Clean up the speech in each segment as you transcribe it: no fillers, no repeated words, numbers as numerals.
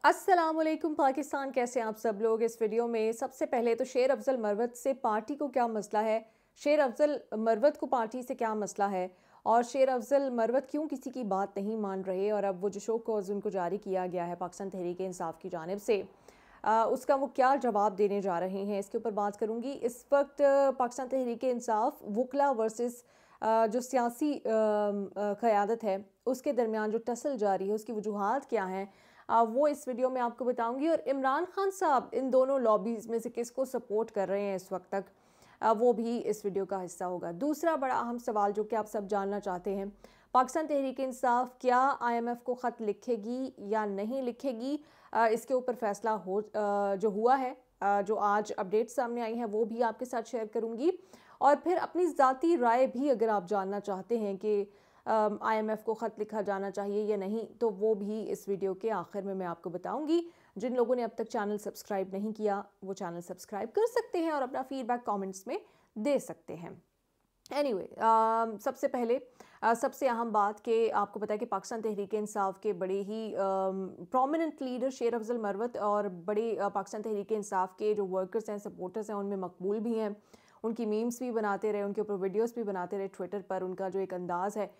अस्सलामुअलैकुम पाकिस्तान, कैसे हैं आप सब लोग। इस वीडियो में सबसे पहले तो शेर अफजल मरवत से पार्टी को क्या मसला है, शेर अफजल मरवत को पार्टी से क्या मसला है और शेर अफजल मरवत क्यों किसी की बात नहीं मान रहे और अब वो जो शो कॉज उनको जारी किया गया है पाकिस्तान तहरीक इंसाफ की जानिब से उसका वो क्या जवाब देने जा रहे हैं, इसके ऊपर बात करूँगी। इस वक्त पाकिस्तान तहरीक इंसाफ वकला वर्सेस जो सियासी क़यादत है उसके दरमियान जो टसल जारी है उसकी वजूहात क्या हैं, वो इस वीडियो में आपको बताऊंगी। और इमरान खान साहब इन दोनों लॉबीज़ में से किसको सपोर्ट कर रहे हैं इस वक्त तक, वो भी इस वीडियो का हिस्सा होगा। दूसरा बड़ा अहम सवाल जो कि आप सब जानना चाहते हैं, पाकिस्तान तहरीक इंसाफ क्या IMF को ख़त लिखेगी या नहीं लिखेगी, इसके ऊपर फैसला हो जो हुआ है, जो आज अपडेट सामने आई है वो भी आपके साथ शेयर करूंगी। और फिर अपनी ज़ाती राय भी अगर आप जानना चाहते हैं कि IMF को ख़त लिखा जाना चाहिए या नहीं, तो वो भी इस वीडियो के आखिर में मैं आपको बताऊंगी। जिन लोगों ने अब तक चैनल सब्सक्राइब नहीं किया वो चैनल सब्सक्राइब कर सकते हैं और अपना फीडबैक कमेंट्स में दे सकते हैं। एनीवे सबसे पहले सबसे अहम बात कि आपको पता है कि पाकिस्तान तहरीक इंसाफ के बड़े ही प्रोमिनेंट लीडर शेर अफजल मरवत और बड़े पाकिस्तान तहरीक इंसाफ के जो वर्कर्स हैं, सपोर्टर्स हैं, उनमें मकबूल भी हैं। उनकी मीम्स भी बनाते रहे, उनके ऊपर वीडियोस भी बनाते रहे ट्विटर पर। उनका जो एक अंदाज़ है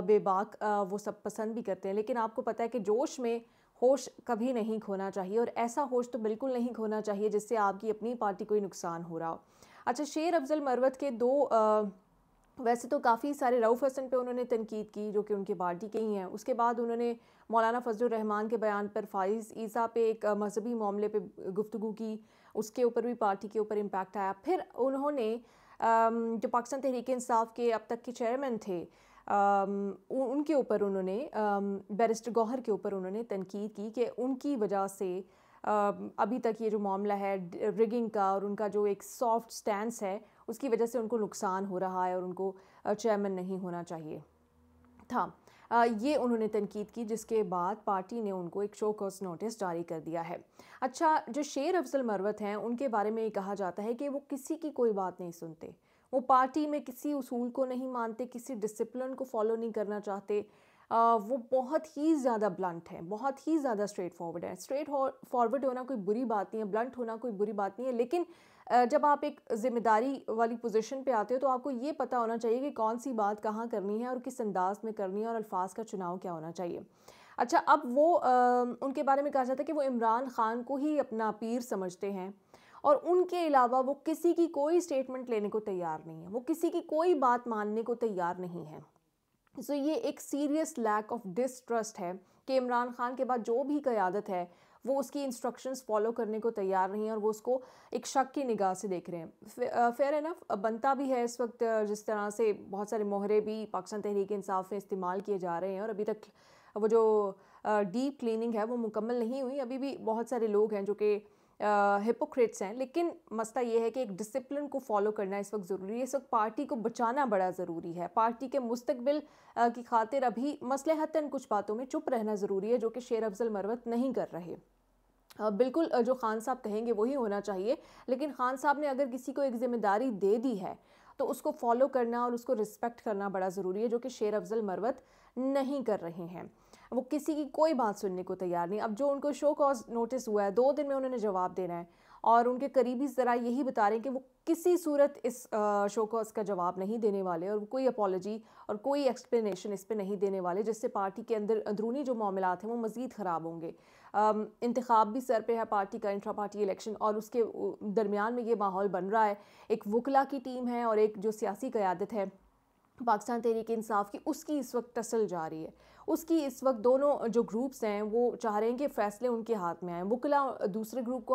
बेबाक, वो सब पसंद भी करते हैं। लेकिन आपको पता है कि जोश में होश कभी नहीं खोना चाहिए और ऐसा होश तो बिल्कुल नहीं खोना चाहिए जिससे आपकी अपनी पार्टी को ही नुकसान हो रहा हो। अच्छा, शेर अफजल मरवत के दो वैसे तो काफ़ी सारे रऊफ़ हसन पे उन्होंने तनकीद की जो कि उनकी पार्टी के ही हैं। उसके बाद उन्होंने मौलाना फजलुर रहमान के बयान पर, फ़ाइज़ ईसा पे एक मजहबी मामले पे गुफ्तगू की, उसके ऊपर भी पार्टी के ऊपर इम्पैक्ट आया। फिर उन्होंने जो पाकिस्तान तहरीक इंसाफ के अब तक के चेयरमैन थे, उनके ऊपर उन्होंने बैरिस्टर गौहर के ऊपर उन्होंने तनकीद की कि उनकी वजह से अभी तक ये जो मामला है रिगिंग का और उनका जो एक सॉफ्ट स्टैंस है उसकी वजह से उनको नुकसान हो रहा है और उनको चेयरमैन नहीं होना चाहिए था। ये उन्होंने तनकीद की, जिसके बाद पार्टी ने उनको एक शो कॉज नोटिस जारी कर दिया है। अच्छा, जो शेर अफजल मरवत हैं उनके बारे में ये कहा जाता है कि वो किसी की कोई बात नहीं सुनते, वो पार्टी में किसी उसूल को नहीं मानते, किसी डिसिप्लिन को फॉलो नहीं करना चाहते। वो बहुत ही ज़्यादा ब्लंट हैं, बहुत ही ज़्यादा स्ट्रेट फॉरवर्ड है। स्ट्रेट फॉरवर्ड होना कोई बुरी बात नहीं है, ब्लंट होना कोई बुरी बात नहीं है, लेकिन जब आप एक ज़िम्मेदारी वाली पोजीशन पे आते हो तो आपको ये पता होना चाहिए कि कौन सी बात कहाँ करनी है और किस अंदाज में करनी है और अल्फाज का चुनाव क्या होना चाहिए। अच्छा, अब वो उनके बारे में कहा जाता है कि वो इमरान खान को ही अपना पीर समझते हैं और उनके अलावा वो किसी की कोई स्टेटमेंट लेने को तैयार नहीं है, वो किसी की कोई बात मानने को तैयार नहीं है। सो ये एक सीरियस लैक ऑफ डिस्ट्रस्ट है कि इमरान खान के बाद जो भी क़यादत है वो उसकी इंस्ट्रक्शंस फॉलो करने को तैयार नहीं है और वो उसको एक शक की निगाह से देख रहे हैं। फेयर एनफ बनता भी है इस वक्त, जिस तरह से बहुत सारे मोहरे भी पाकिस्तान तहरीक इंसाफ में इस्तेमाल किए जा रहे हैं और अभी तक वो जो डीप क्लीनिंग है वो मुकम्मल नहीं हुई। अभी भी बहुत सारे लोग हैं जो कि हिपोक्रेट्स हैं, लेकिन मसला ये है कि एक डिसिप्लिन को फॉलो करना इस वक्त ज़रूरी है। इस वक्त पार्टी को बचाना बड़ा ज़रूरी है, पार्टी के मुस्तकबिल की खातिर अभी मसलहतन कुछ बातों में चुप रहना ज़रूरी है, जो कि शेर अफजल मरवत नहीं कर रहे। बिल्कुल जो खान साहब कहेंगे वही होना चाहिए, लेकिन खान साहब ने अगर किसी को एक जिम्मेदारी दे दी है तो उसको फॉलो करना और उसको रिस्पेक्ट करना बड़ा ज़रूरी है, जो कि शेर अफजल मरवत नहीं कर रहे हैं। वो किसी की कोई बात सुनने को तैयार नहीं। अब जो उनको शो कॉज नोटिस हुआ है, 2 दिन में उन्होंने जवाब देना है और उनके करीबी ज़रा यही बता रहे हैं कि वो किसी सूरत इस शो कॉज का जवाब नहीं देने वाले और कोई अपॉलॉजी और कोई एक्सप्लेनेशन इस पर नहीं देने वाले, जिससे पार्टी के अंदर अंदरूनी जो मामलात हैं वो मज़ीद ख़राब होंगे। इंतखाब भी सर पे है पार्टी का, इंट्रा पार्टी इलेक्शन, और उसके दरमियान में ये माहौल बन रहा है। एक वकला की टीम है और एक जो सियासी क़यादत है पाकिस्तान तहरीक इंसाफ की, उसकी इस वक्त टसल जा रही है। उसकी इस वक्त दोनों जो ग्रुप्स हैं वो चाह रहे हैं कि फ़ैसले उनके हाथ में आए। वकला दूसरे ग्रुप को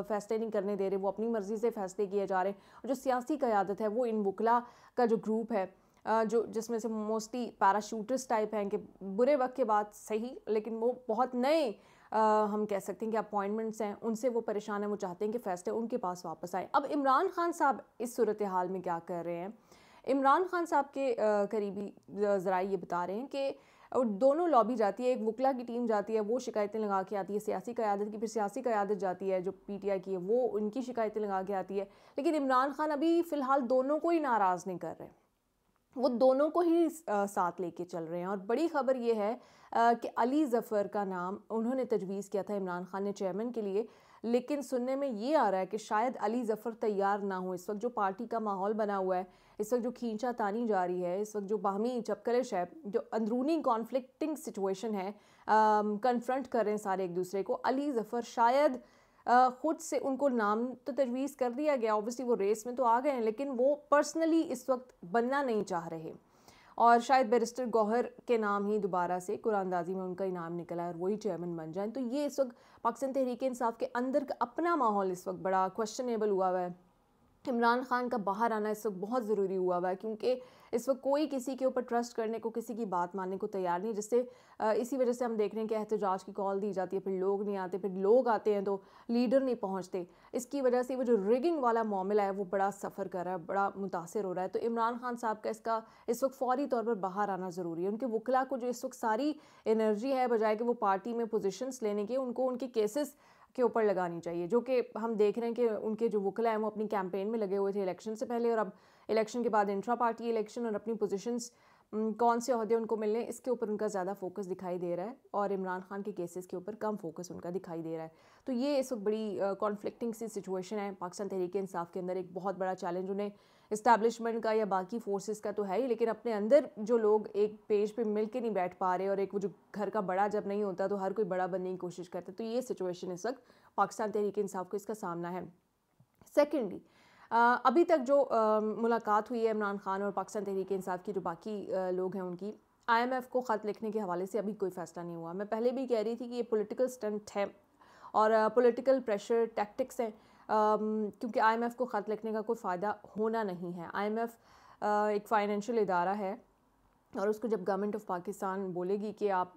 फ़ैसले नहीं करने दे रहे, वो अपनी मर्ज़ी से फ़ैसले किए जा रहे हैं। और जो सियासी क़यादत है वो इन वकला का जो ग्रुप है, जो जिसमें से मोस्टली पैराशूटर्स टाइप हैं कि बुरे वक्त के बाद सही, लेकिन वो बहुत नए हम कह सकते हैं कि अपॉइंटमेंट्स हैं, उनसे वो परेशान हैं। वो चाहते हैं कि फ़ैसले उनके पास वापस आए। अब इमरान खान साहब इस सूरत हाल में क्या कर रहे हैं, इमरान खान साहब के करीबी ज़राए ये बता रहे हैं कि दोनों लॉबी जाती है, एक वकला की टीम जाती है, वो शिकायतें लगा के आती है सियासी क़यादत की, फिर सियासी क़यादत जाती है जो PTI की है, वो उनकी शिकायतें लगा के आती है। लेकिन इमरान खान अभी फ़िलहाल दोनों को ही नाराज़ नहीं कर रहे। वो दोनों को ही साथ लेके चल रहे हैं। और बड़ी ख़बर ये है कि अली ज़फ़र का नाम उन्होंने तजवीज़ किया था इमरान खान ने चेयरमैन के लिए, लेकिन सुनने में ये आ रहा है कि शायद अली ज़फ़र तैयार ना हो। इस वक्त जो पार्टी का माहौल बना हुआ है, इस वक्त जो खींचा तानी जारी है, इस वक्त जो बाहमी चपकलिश है, जो अंदरूनी कॉन्फ्लिक्टिंग सिचुएशन है, कन्फ्रंट कर रहे हैं सारे एक दूसरे को, अली ज़फ़र शायद ख़ुद से उनको नाम तो तजवीज़ कर दिया गया, ऑब्वियसली वो रेस में तो आ गए हैं, लेकिन वो पर्सनली इस वक्त बनना नहीं चाह रहे। और शायद बैरिस्टर गौहर के नाम ही दोबारा से कुरानंदाजी में उनका ही नाम निकला है और वही चेयरमैन बन जाए। तो ये इस वक्त पाकिस्तान तहरीक इंसाफ के अंदर का अपना माहौल इस वक्त बड़ा क्वेश्चनेबल हुआ हुआ है। इमरान खान का बाहर आना इस वक्त बहुत ज़रूरी हुआ हुआ है, क्योंकि इस वक्त कोई किसी के ऊपर ट्रस्ट करने को, किसी की बात मानने को तैयार नहीं, जिससे इसी वजह से हम देख रहे हैं कि एहतजाज की कॉल दी जाती है, फिर लोग नहीं आते, फिर लोग आते हैं तो लीडर नहीं पहुंचते। इसकी वजह से वो जो रिगिंग वाला मामला है वो बड़ा सफ़र कर रहा है, बड़ा मुतासर हो रहा है। तो इमरान खान साहब का इसका इस वक्त फौरी तौर पर बाहर आना ज़रूरी है। उनके वकला को जो इस वक्त सारी एनर्जी है, बजाय कि वो पार्टी में पोजिशंस लेने के, उनको उनके केसेस के ऊपर लगानी चाहिए, जो कि हम देख रहे हैं कि उनके जो वकला हैं वो अपनी कैंपेन में लगे हुए थे इलेक्शन से पहले, और अब इलेक्शन के बाद इंट्रा पार्टी इलेक्शन और अपनी पोजीशंस कौन से ओहदे उनको मिलने, इसके ऊपर उनका ज़्यादा फोकस दिखाई दे रहा है और इमरान खान के केसेस के ऊपर कम फोकस उनका दिखाई दे रहा है। तो ये इस वक्त बड़ी कॉन्फ्लिक्टिंग सी सिचुएशन है पाकिस्तान तहरीक इंसाफ के अंदर। एक बहुत बड़ा चैलेंज उन्हें इस्टेब्लिशमेंट का या बाकी फोर्सेस का तो है ही, लेकिन अपने अंदर जो लोग एक पेज पे मिल के नहीं बैठ पा रहे, और एक वो जो घर का बड़ा जब नहीं होता तो हर कोई बड़ा बनने की कोशिश करता है। तो ये सिचुएशन इस वक्त पाकिस्तान तहरीक इंसाफ को इसका सामना है। सेकेंडली, अभी तक जो मुलाकात हुई है इमरान खान और पाकिस्तान तहरीक इंसाफ की जो बाकी लोग हैं उनकी, IMF को ख़त लिखने के हवाले से अभी कोई फ़ैसला नहीं हुआ। मैं पहले भी कह रही थी कि ये पॉलिटिकल स्टंट है और पॉलिटिकल प्रेशर टैक्टिक्स हैं, क्योंकि IMF को ख़त लिखने का कोई फ़ायदा होना नहीं है। IMF एक फ़ाइनेंशियल इदारा है और उसको जब गवर्नमेंट ऑफ पाकिस्तान बोलेगी कि आप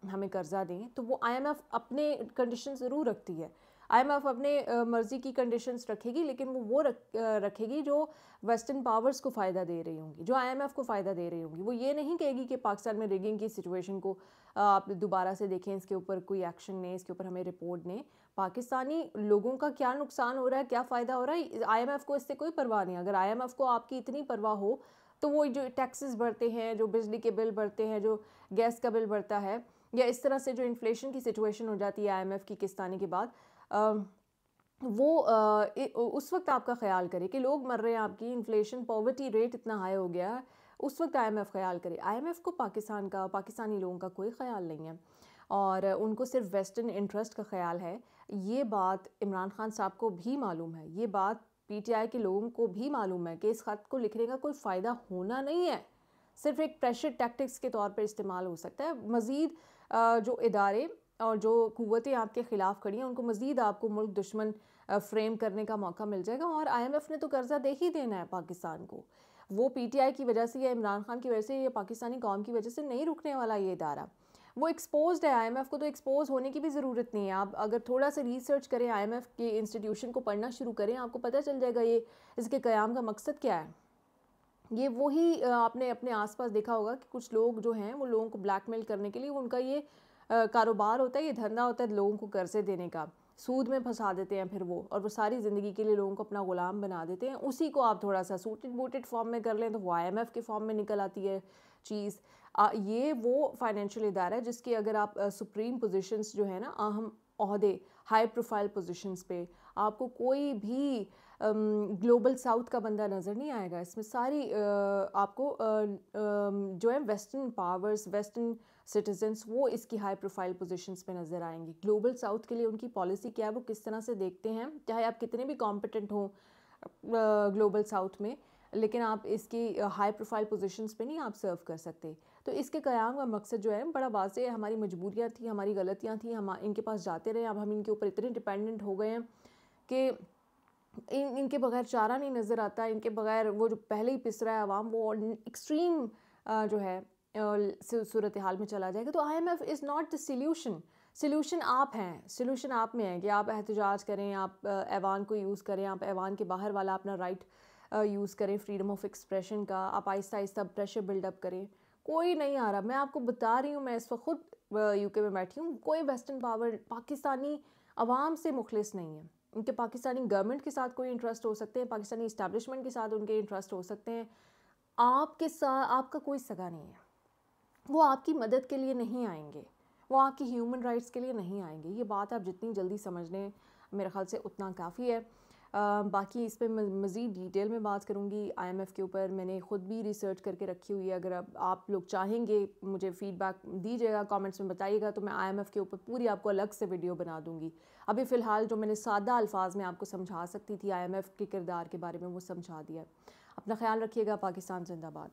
हमें कर्जा दें, तो वो IMF अपने कंडीशन ज़रूर रखती है। IMF अपने मर्ज़ी की कंडीशंस रखेगी, लेकिन वो रखेगी जो वेस्टर्न पावर्स को फ़ायदा दे रही होंगी, जो IMF को फ़ायदा दे रही होंगी। वो ये नहीं कहेगी कि पाकिस्तान में रिगिंग की सिचुएशन को आप दोबारा से देखें, इसके ऊपर कोई एक्शन लें, इसके ऊपर हमें रिपोर्ट दें। पाकिस्तानी लोगों का क्या नुकसान हो रहा है, क्या फ़ायदा हो रहा है, IMF को इससे कोई परवाह नहीं। अगर IMF को आपकी इतनी परवाह हो तो वो जो टैक्सेस बढ़ते हैं, जो बिजली के बिल बढ़ते हैं, जो गैस का बिल बढ़ता है, या इस तरह से जो इन्फ्लेशन की सिचुएशन हो जाती है IMF की किस्त आने के बाद, वो उस वक्त आपका ख्याल करे कि लोग मर रहे हैं, आपकी इन्फ्लेशन पॉवर्टी रेट इतना हाई हो गया है, उस वक्त IMF ख्याल करे। IMF को पाकिस्तान का, पाकिस्तानी लोगों का कोई ख्याल नहीं है और उनको सिर्फ वेस्टर्न इंटरेस्ट का ख्याल है। ये बात इमरान खान साहब को भी मालूम है, ये बात PTI के लोगों को भी मालूम है कि इस ख़त को लिखने का कोई फ़ायदा होना नहीं है, सिर्फ एक प्रेशर टैक्टिक्स के तौर पर इस्तेमाल हो सकता है। मज़ीद जो इदारे और जो क़ुव्वतें आपके ख़िलाफ़ खड़ी हैं, उनको मज़ीद आपको मुल्क दुश्मन फ्रेम करने का मौका मिल जाएगा। और IMF ने तो कर्जा दे ही देना है पाकिस्तान को, वो PTI की वजह से या इमरान खान की वजह से या पाकिस्तानी कौम की वजह से नहीं रुकने वाला ये इदारा। वो एक्सपोज्ड है, IMF को तो एक्सपोज होने की भी ज़रूरत नहीं है। आप अगर थोड़ा सा रिसर्च करें, IMF के इंस्टीट्यूशन को पढ़ना शुरू करें, आपको पता चल जाएगा ये इसके क़याम का मकसद क्या है। ये वही आपने अपने आसपास देखा होगा कि कुछ लोग जो हैं वो लोगों को ब्लैकमेल करने के लिए, उनका ये कारोबार होता है, ये धंधा होता है लोगों को कर्जे देने का, सूद में फंसा देते हैं फिर वो, और वो सारी ज़िंदगी के लिए लोगों को अपना ग़ुलाम बना देते हैं। उसी को आप थोड़ा सा सूटेड बूटेड फॉर्म में कर लें तो वो IMF के फॉर्म में निकल आती है चीज़। ये वो फाइनेंशियल इदारा है जिसकी अगर आप सुप्रीम पोजीशंस जो है ना, अहम ओहदे, हाई प्रोफाइल पोजीशंस पे आपको कोई भी ग्लोबल साउथ का बंदा नज़र नहीं आएगा। इसमें सारी आपको जो है वेस्टर्न पावर्स, वेस्टर्न सिटीजन्स, वो इसकी हाई प्रोफाइल पोजीशंस पे नज़र आएंगे। ग्लोबल साउथ के लिए उनकी पॉलिसी क्या है, वो किस तरह से देखते हैं, चाहे आप कितने भी कॉम्पिटेंट हों ग्लोबल साउथ में, लेकिन आप इसकी हाई प्रोफाइल पोजीशंस पे नहीं आप सर्व कर सकते। तो इसके क़याम का मकसद जो है बड़ा वाज़ेह है, हमारी मजबूरियाँ थी, हमारी गलतियाँ थी, हम इनके पास जाते रहे, अब हम इनके ऊपर इतने डिपेंडेंट हो गए हैं कि इनके बगैर चारा नहीं नज़र आता, इनके बगैर वो जो पहले ही पिस रहा है अवाम, वो एक्सट्रीम जो है सूरत हाल में चला जाएगा। तो IMF is not the solution. Solution आप हैं, सल्यूशन आप में है कि आप एहतजाज करें, आप ऐवान को यूज़ करें, आप ऐवान के बाहर वाला अपना राइट यूज़ करें फ्रीडम ऑफ एक्सप्रेशन का, आप आहिस्ता आहिस्ता प्रेशर बिल्डअप करें। कोई नहीं आ रहा, मैं आपको बता रही हूँ, मैं इस वक्त खुद UK में बैठी हूँ, कोई वेस्टर्न पावर पाकिस्तानी अवाम से मुखलिस नहीं है। उनके पाकिस्तानी गवर्नमेंट के साथ कोई इंटरेस्ट हो सकते हैं, पाकिस्तानी इस्टेब्लिशमेंट के साथ उनके इंटरेस्ट हो सकते हैं, आपके साथ आपका कोई सगा नहीं है, वो आपकी मदद के लिए नहीं आएंगे, वो आपकी ह्यूमन राइट्स के लिए नहीं आएंगे। ये बात आप जितनी जल्दी समझ लें मेरे ख़्याल से उतना काफ़ी है। बाकी इस पे मज़ीद डिटेल में बात करूँगी आईएमएफ़ के ऊपर। मैंने ख़ुद भी रिसर्च करके रखी हुई है। अगर आप लोग चाहेंगे मुझे फ़ीडबैक दीजिएगा, कमेंट्स में बताइएगा, तो मैं आईएमएफ़ के ऊपर पूरी आपको अलग से वीडियो बना दूँगी। अभी फ़िलहाल जो मैंने सादा अल्फाज में आपको समझा सकती थी आईएमएफ़ के किरदार के बारे में, वो समझा दिया। अपना ख्याल रखिएगा। पाकिस्तान जिंदाबाद।